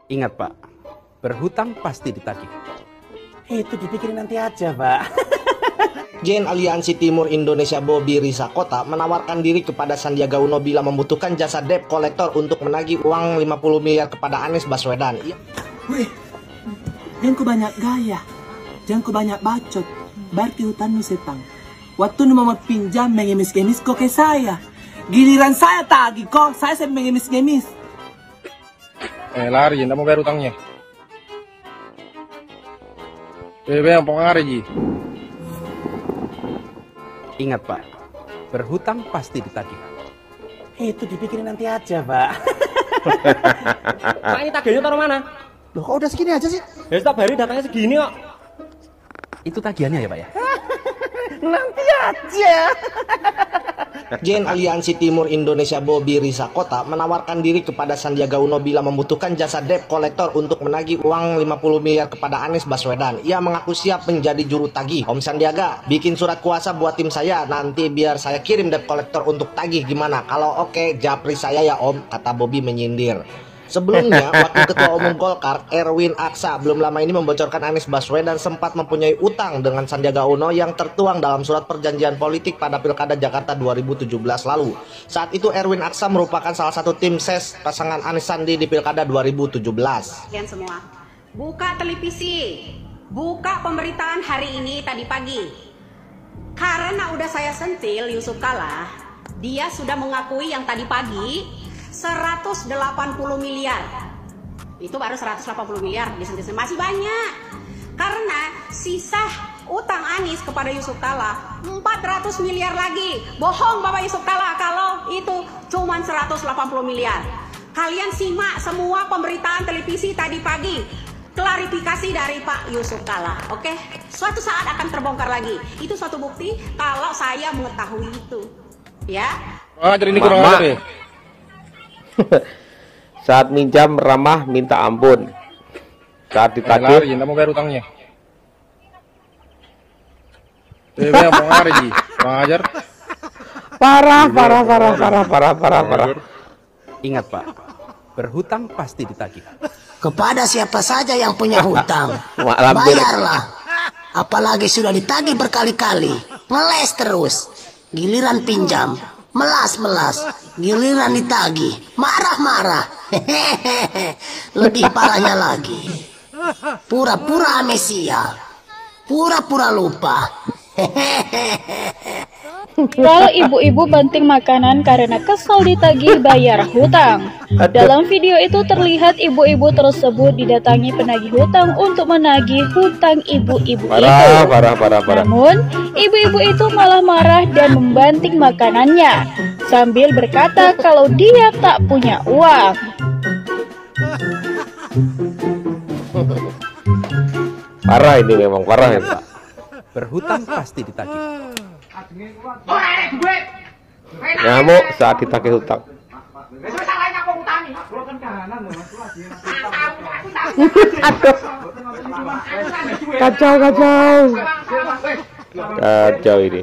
Ingat Pak, berhutang pasti ditagih. Itu dipikirin nanti aja, Pak. Gen Aliansi Timur Indonesia Bobi Risa Kota menawarkan diri kepada Sandiaga Uno bila membutuhkan jasa debt collector untuk menagih uang 50 miliar kepada Anies Baswedan. Wih, jangan ku banyak gaya, jangan ku banyak bacot, berarti hutanmu setang. Waktu nu mau pinjam mengemis-ngemis kok ke saya. Giliran saya tagih kok, saya mengemis-ngemis. Lari, nggak mau bayar utangnya. Yang pengaruh Ji. Ingat Pak, berhutang pasti ditagih. Itu dipikirin nanti aja, Pak. Pak, ini tagihnya taruh mana? Loh, kok udah segini aja sih? Ya setiap hari datangnya segini kok. Itu tagihannya ya Pak ya? Nanti aja. Gen Aliansi Timur Indonesia Bobi Risa Kota menawarkan diri kepada Sandiaga Uno bila membutuhkan jasa debt collector untuk menagih uang 50 miliar kepada Anies Baswedan. Ia mengaku siap menjadi juru tagih. Om Sandiaga, bikin surat kuasa buat tim saya, nanti biar saya kirim debt collector untuk tagih gimana? Kalau oke, japri saya ya Om, kata Bobi menyindir. Sebelumnya, Wakil Ketua Umum Golkar, Erwin Aksa, belum lama ini membocorkan Anies Baswedan sempat mempunyai utang dengan Sandiaga Uno yang tertuang dalam surat perjanjian politik pada Pilkada Jakarta 2017 lalu. Saat itu Erwin Aksa merupakan salah satu tim ses pasangan Anies Sandi di Pilkada 2017. Kalian semua, buka televisi, buka pemberitaan hari ini tadi pagi. Karena udah saya sentil Yusuf Kala, dia sudah mengakui yang tadi pagi 180 miliar. Itu baru 180 miliar disentil, masih banyak. Karena sisa utang Anies kepada Yusuf Kala 400 miliar lagi. Bohong Bapak Yusuf Kala kalau itu cuma 180 miliar. Kalian simak semua pemberitaan televisi tadi pagi. Klarifikasi dari Pak Yusuf Kala, oke? Suatu saat akan terbongkar lagi. Itu suatu bukti kalau saya mengetahui itu, ya. Jadi ini kurang ajar ya. Saat minjam ramah minta ampun, saat ditagih Lari, nggak mau bayar utangnya. Yang pengaruh Ji, kurang ajar. parah. Ingat Pak, berhutang pasti ditagih. Kepada siapa saja yang punya hutang, Mak lampir. bayarlah. Apalagi sudah ditagih berkali-kali, ngeles terus. Giliran pinjam, melas-melas. Giliran ditagih, marah-marah. Lebih parahnya lagi, pura-pura amnesia, pura-pura lupa. Kalau ibu-ibu banting makanan karena kesal ditagih bayar hutang. Dalam video itu terlihat ibu-ibu tersebut didatangi penagih hutang untuk menagih hutang ibu-ibu itu. Parah. Namun, ibu-ibu itu malah marah dan membanting makanannya sambil berkata kalau dia tak punya uang. Parah ini memang parah ya Pak. Berhutang pasti ditagih. Ngamuk saat ditagih hutang. Kacau ini.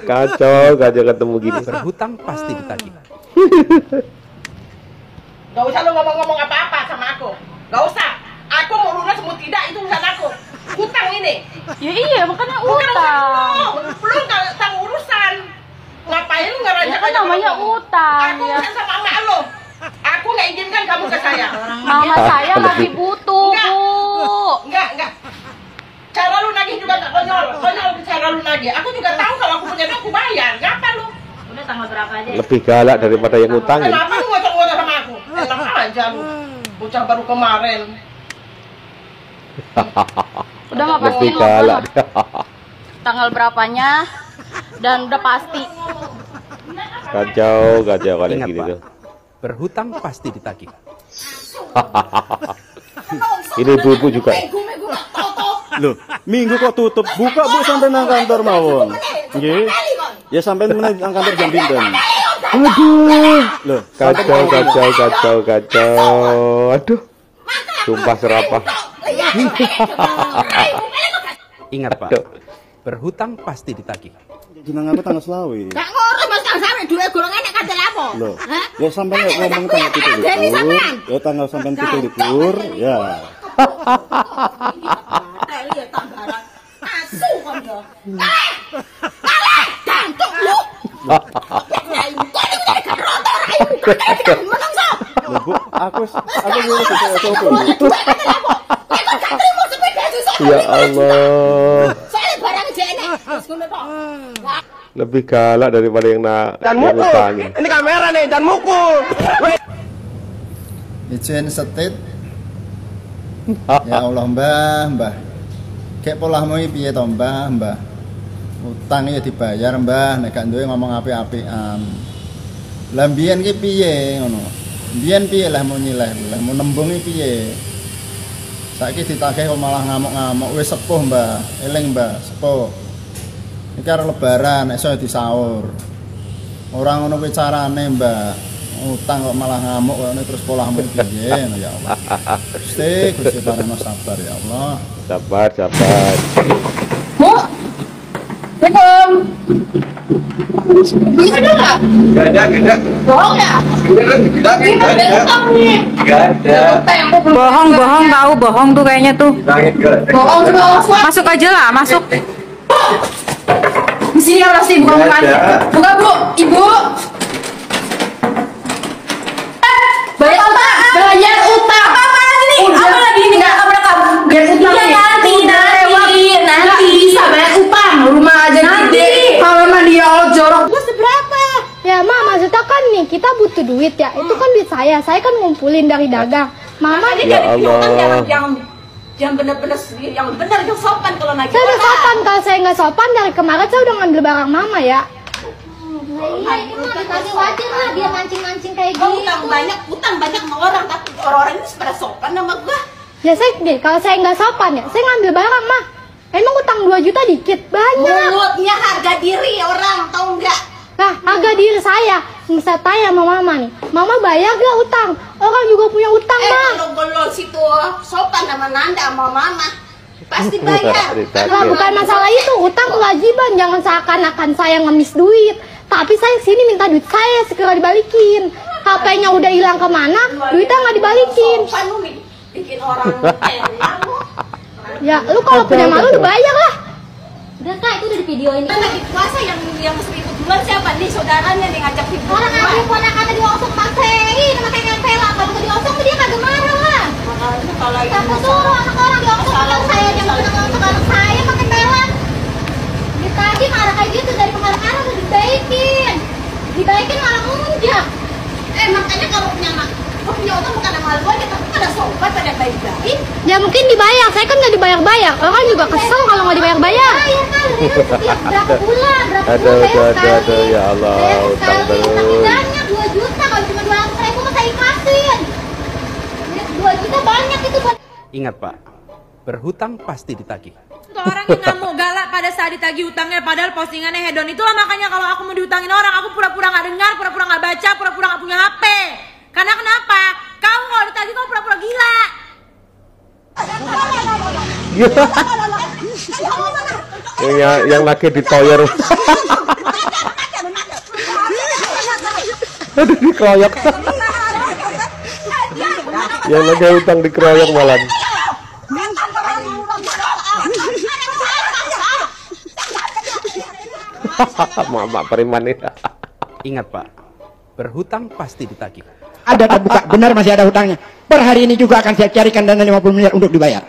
Kacau ketemu gini. Berhutang pasti ditagih. Gak usah lu ngomong-ngomong apa-apa sama aku. Gak usah. Aku mau lunas mau tidak itu urusan aku. Hutang ini. Ya iya, makanya Bukan urusan utang. lu gak tahu urusan. Ngapain lu ngerajak Ya kan namanya utang Aku ya. urusan sama emak lu. Aku gak izinkan kamu ke saya. Mama saya lagi butuh, Bu. Enggak. Cara lu nagih juga gak konyol cara lu nagih. Aku juga tahu kalau aku punya duit aku bayar. Ngapa lu? Udah tanggal berapa aja? Lebih galak daripada yang utangin. Kenapa lu ngocok-ngocok sama aku? Enak aja lu. Bocah baru kemarin. Udah nggak pasti Lebih galak. tanggal berapanya dan udah pasti. Kacau kalau Ingat gini Pak, tuh. berhutang pasti ditagih. Ini ibu-ibu juga. Loh, minggu kok tutup? Buka Bu sampai nang kantor mawon. Nggih. Ya sampai nang kantor jam pinten? Aduh. Loh, Kacau. Aduh. Sumpah serapah. Ingat Pak, berhutang pasti ditagih. Jeneng aku tanggal selawi. Gak ngurus Mas Kang sampe duwe golongan nek kandel apa? Loh, ya sampai ngomong tanggal 17. Ya tanggal sampai 17 ya. Lihat tambaran. Asu kon yo. Gantuk lu. Loh, Bu, aku ngurus itu. Ya Allah. Soalnya barang jene. Wis ngono tok. Lebih galak daripada yang utangin. Ini kamera nih, dan mukul. Ijen setit. Ya Allah mbah. Kayak polahmu iki piye to mbah? Utang ya dibayar mbah, nek gak duwe ngomong apik-apikan. Lah mbiyen ki piye ngono? Mbiyen piye lah mau nyileh, lah mau nembung iki piye? Saiki ditagih kok malah ngamuk-ngamuk. Wis sepuh mbah, eling mbah, sepuh. Iki arep lebaran, esuk disaur. Ora ngono kuwi carane mbah. Utang kok malah ngamuk kok terus polahmu piye ya Allah. Gusti paringno sabar ya Allah. Sabar. Bu. Assalamualaikum. Ada enggak? Gak ada. Bohong ya? Bohong tahu, bohong tuh kayaknya tuh. Bohong terus. Masuk aja lah, masuk. Di sini harus sih buka mukanya. Buka Bu, Ibu. Bayar utang. Apa ini? Apa lagi ini? Apa kamu? Bayar utang. Iya, nanti bisa bayar utang. Rumah aja gede. Kalau mah dia jorok. Gua seberapa? Ya Ma, maksudnya kan nih kita butuh duit ya. Itu kan duit saya kan ngumpulin dari dagang. Mama ya Allah. Yang benar-benar yang benar yang sopan kalau nagih. Saya udah sopan, kalau saya nggak sopan dari kemarin saya udah ngambil barang Mama ya. Iya, ini mah dikasih wajar lah dia mancing-mancing kayak gitu. Utang banyak sama orang, tapi orang-orang ini pada sopan sama gua. Ya saya deh, kalau saya nggak sopan ya, saya ngambil barang mah. Emang utang 2 juta dikit, banyak. Mulutnya harga diri orang, tahu nggak? Nah, harga diri saya tanya sama Mama nih. Mama bayar gak utang? Orang juga punya utang, Mah. Kalau situ sopan sama Nanda sama Mama. Pasti bayar. Nah, bukan masalah itu, utang kewajiban. Jangan seakan-akan saya ngemis duit. Tapi saya sini minta duit saya segera dibalikin. HP-nya udah hilang kemana, duitnya nggak dibalikin. Bikin orang ya, lu kalau punya malu dibayar lah. Udah Kak, itu udah di video ini. Lagi puasa yang mesti ikut duluan siapa nih? Saudaranya nih ngajak ikut. Orang ada ponakan tadi ngosok pakai nempel. Kalau ke diosok dia kagak marah lah. Kita suruh anak orang diosok saya jangan ngosok anak saya pakai pelan. Ditagih marah kayak gitu dari kemarin udah dibaikin malah ngunjak. Makanya kalau punya utang bukan sama lu aja, tapi pada sobat pada baik-baik. Ya mungkin dibayar, saya kan nggak dibayar-bayar. Orang juga kesel kalau nggak dibayar-bayar. Berapa bulan Aduh, ya Allah, utang terus. Banyak 2 juta, kalau cuma 200.000 mah saya ikhlasin. 2 juta banyak itu buat. Ingat Pak, berhutang pasti ditagih. Orang yang nggak mau galak pada saat ditagih utangnya, padahal postingannya hedon. Itulah makanya kalau aku mau diutangin orang, aku pura-pura nggak dengar, pura-pura nggak baca, pura-pura nggak punya HP. Karena kenapa? Kamu kalau ditagih kamu pura-pura gila. yang lagi ditoyor. Aduh, dikeroyok. Yang lagi utang dikeroyok malah. Mak Periman ini. Ingat Pak, berhutang pasti ditagih. Ada terbuka, benar masih ada hutangnya. Per hari ini juga akan saya carikan dana 50 miliar untuk dibayar.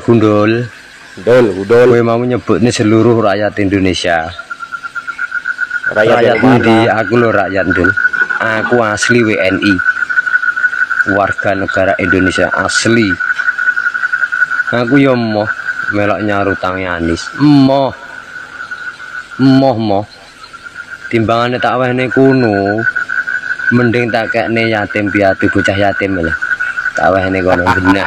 Gundul. Gue mau nyebut ini seluruh rakyat Indonesia. Rakyat di aku lo rakyat Dul. Aku asli WNI. Warga negara Indonesia asli. Aku yo moh melok nyarutangnya Anis. Moh. Timbangannya tak wehne kuno, mending tak kekne yatim piatu bocah yatim lah. Tak wehne kono bener.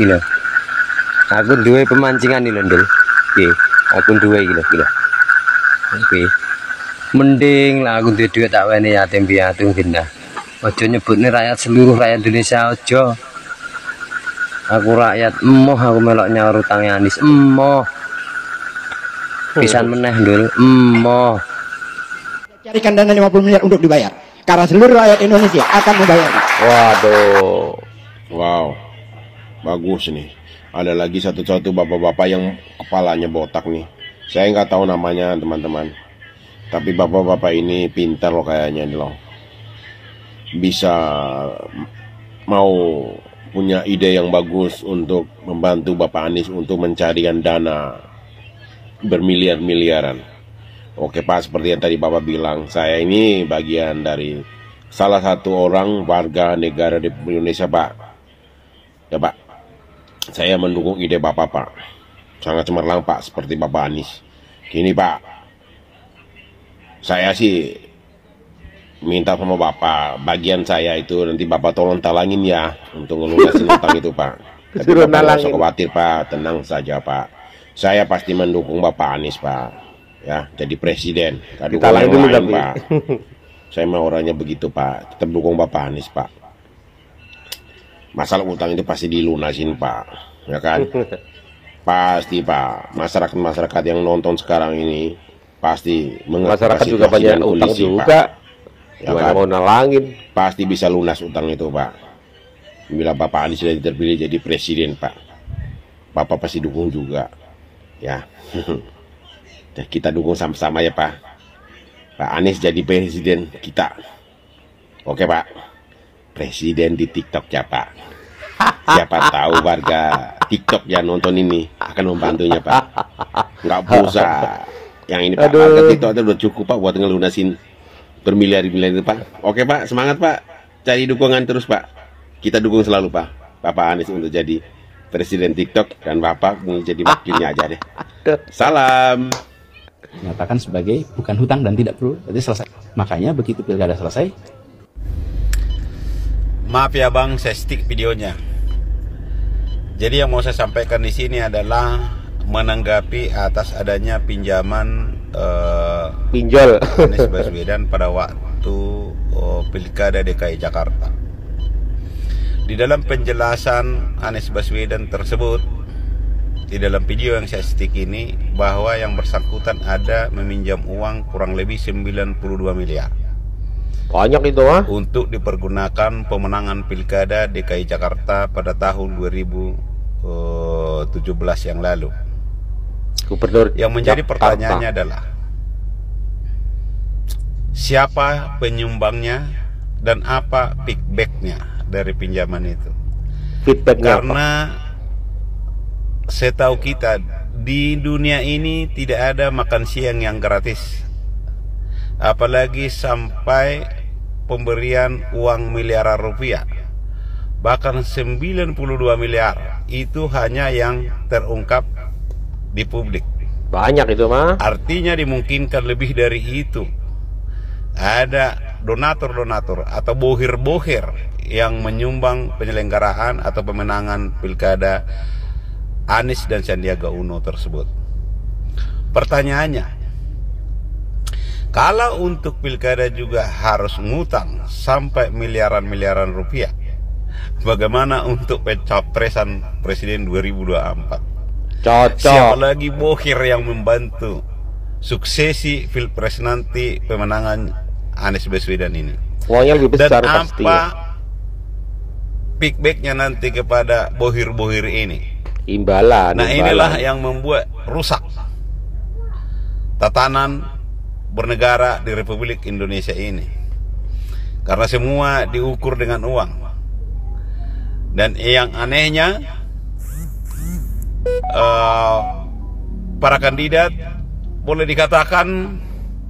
Gila. Aku duwe pemancingan nih Londol. Oke, aku duwe gila. Oke. Mending lah aku duwe duit tak wehne yatim piatu genah. Ojo nyebutnya rakyat seluruh rakyat Indonesia ojo. Aku rakyat emoh aku melok nyaur utangnya Anies emoh. Pisan meneh Dul emoh. Carikan dana 50 miliar untuk dibayar. Karena seluruh rakyat Indonesia akan membayar. Waduh. Wow. Bagus nih. Ada lagi satu-satu bapak-bapak yang kepalanya botak nih. Saya nggak tahu namanya teman-teman. Tapi bapak-bapak ini pintar loh kayaknya nih loh. Bisa mau punya ide yang bagus untuk membantu Bapak Anies untuk mencarikan dana bermiliar-miliaran. Oke Pak, seperti yang tadi Bapak bilang, saya ini bagian dari salah satu orang warga negara di Indonesia Pak. Ya Pak, saya mendukung ide Bapak Pak. Sangat cemerlang Pak, seperti Bapak Anies. Gini Pak, saya sih minta sama Bapak, bagian saya itu nanti Bapak tolong talangin ya untuk ngelunasin utang itu Pak. Tapi Bapak nggak usah khawatir Pak, tenang saja Pak. Saya pasti mendukung Bapak Anies Pak, ya jadi presiden. Talangin dulu tapi. Pak. Saya mau orangnya begitu Pak, tetap dukung Bapak Anies Pak. Masalah utang itu pasti dilunasin Pak, ya kan? Pasti Pak. Masyarakat yang nonton sekarang ini pasti masyarakat juga banyak utang juga. Pak. Ya kan? Mau nalangin pasti bisa lunas utang itu Pak. Bila Bapak Anies sudah terpilih jadi presiden Pak, Bapak pasti dukung juga ya. Kita dukung sama-sama ya Pak. Pak Anies jadi presiden kita. Oke Pak, presiden di TikTok ya Pak. Siapa tahu warga TikTok yang nonton ini akan membantunya Pak. Nggak usah yang ini Pak. Warga TikTok itu udah cukup Pak buat ngelunasin bermiliar-miliar itu Pak. Oke Pak, semangat Pak. Cari dukungan terus Pak. Kita dukung selalu Pak. Bapak Anies untuk jadi presiden TikTok dan Bapak menjadi wakilnya aja deh. Salam. Nyatakan sebagai bukan hutang dan tidak perlu, berarti selesai. Makanya begitu pilkada selesai. Maaf ya Bang, saya stick videonya. Jadi yang mau saya sampaikan di sini adalah menanggapi atas adanya pinjaman pinjol Anies Baswedan pada waktu pilkada DKI Jakarta. Di dalam penjelasan Anies Baswedan tersebut, di dalam video yang saya stick ini, bahwa yang bersangkutan ada meminjam uang kurang lebih 92 miliar. Banyak itu untuk dipergunakan pemenangan pilkada DKI Jakarta pada tahun 2017 yang lalu. Gubernur yang menjadi pertanyaannya adalah siapa penyumbangnya dan apa feedbacknya dari pinjaman itu. Karena setahu kita di dunia ini tidak ada makan siang yang gratis, apalagi sampai pemberian uang miliaran rupiah. Bahkan 92 miliar itu hanya yang terungkap di publik. Banyak itu mah. Artinya dimungkinkan lebih dari itu. Ada donatur-donatur atau bohir-bohir yang menyumbang penyelenggaraan atau pemenangan pilkada Anies dan Sandiaga Uno tersebut. Pertanyaannya, kalau untuk pilkada juga harus ngutang sampai miliaran-miliaran rupiah, bagaimana untuk pencapresan presiden 2024? Cocok. Siapa lagi bohir yang membantu suksesi pilpres nanti pemenangan Anies Baswedan ini? Uangnya lebih besar dan pasti. Apa feedbacknya nanti kepada bohir-bohir ini? Imbalan. Nah inilah yang membuat rusak tatanan bernegara di Republik Indonesia ini. Karena semua diukur dengan uang. Dan yang anehnya, para kandidat boleh dikatakan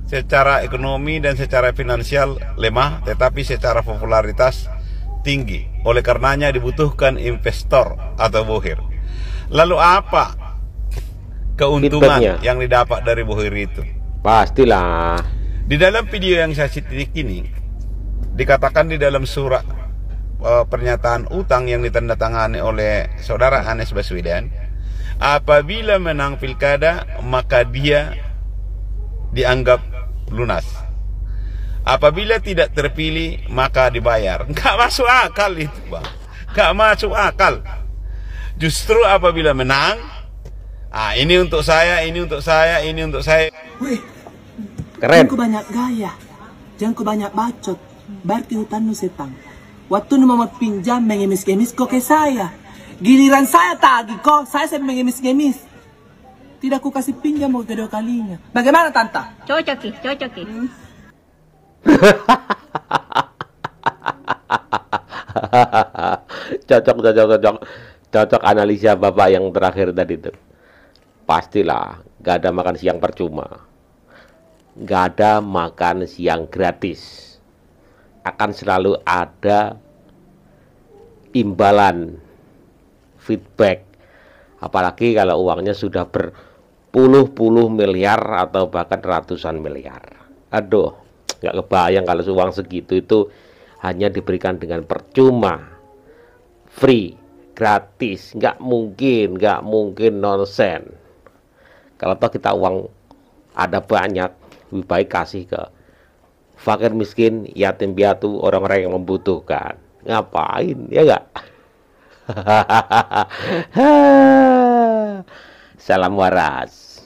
secara ekonomi dan secara finansial lemah, tetapi secara popularitas tinggi. Oleh karenanya dibutuhkan investor atau bohir. Lalu apa keuntungan yang didapat dari bohir itu? Pastilah. Di dalam video yang saya citik ini dikatakan di dalam surat pernyataan utang yang ditandatangani oleh saudara Anies Baswedan, apabila menang pilkada maka dia dianggap lunas. Apabila tidak terpilih, maka dibayar. Nggak masuk akal itu, Bang. Nggak masuk akal. Justru apabila menang, ini untuk saya, ini untuk saya, ini untuk saya. Weh, Keren. jangan ku banyak gaya, jangan ku banyak bacot, berarti hutanmu setang. Waktu nu mau pinjam mengemis-gemis kok ke saya. Giliran saya tagih kok, saya mengemis-gemis. Tidak ku kasih pinjam mau kedua kalinya. Bagaimana Tanta? Cocok Ki, cocok Ki. Cocok analisa Bapak yang terakhir tadi itu. Pastilah gak ada makan siang percuma, gak ada makan siang gratis, akan selalu ada imbalan feedback, apalagi kalau uangnya sudah berpuluh-puluh miliar atau bahkan ratusan miliar. Aduh, gak kebayang kalau uang segitu itu hanya diberikan dengan percuma, free, gratis. Nggak mungkin nonsen. Kalau toh kita uang ada banyak, lebih baik kasih ke fakir miskin, yatim piatu, orang-orang yang membutuhkan. Ngapain, ya nggak? Salam waras.